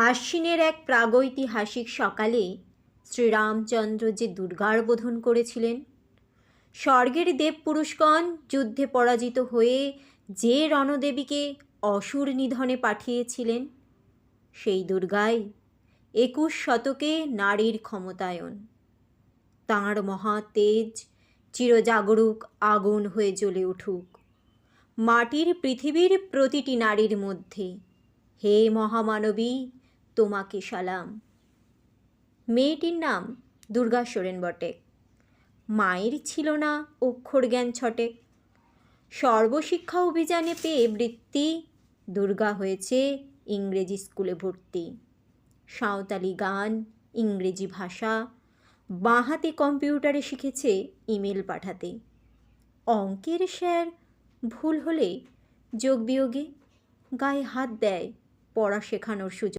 আশ্বিনের এক প্রাগৈতিহাসিক সকালে শ্রীরামচন্দ্র যে দুর্গার বোধন করেছিলেন, স্বর্গের দেবপুরুষগণ যুদ্ধে পরাজিত হয়ে যে রণদেবীকে অসুর নিধনে পাঠিয়েছিলেন, সেই দুর্গাই ২১ শতকে নারীর ক্ষমতায়ন। তাঁর মহা তেজ চিরজাগরুক আগুন হয়ে জ্বলে উঠুক মাটির পৃথিবীর প্রতিটি নারীর মধ্যে। হে মহামানবী, তোমাকে সালাম। মেয়েটির নাম দুর্গা সোরেন বটে। মায়ের ছিল না অক্ষর জ্ঞান ছটে। সর্বশিক্ষা অভিযানে পেয়ে বৃত্তি, দুর্গা হয়েছে ইংরেজি স্কুলে ভর্তি। সাঁওতালি গান, ইংরেজি ভাষা, বাঁ হাতে কম্পিউটারে শিখেছে ইমেল পাঠাতে। অঙ্কের স্যার ভুল হলে যোগ বিয়োগে গায়ে হাত দেয় পড়া শেখানোর সুযোগ।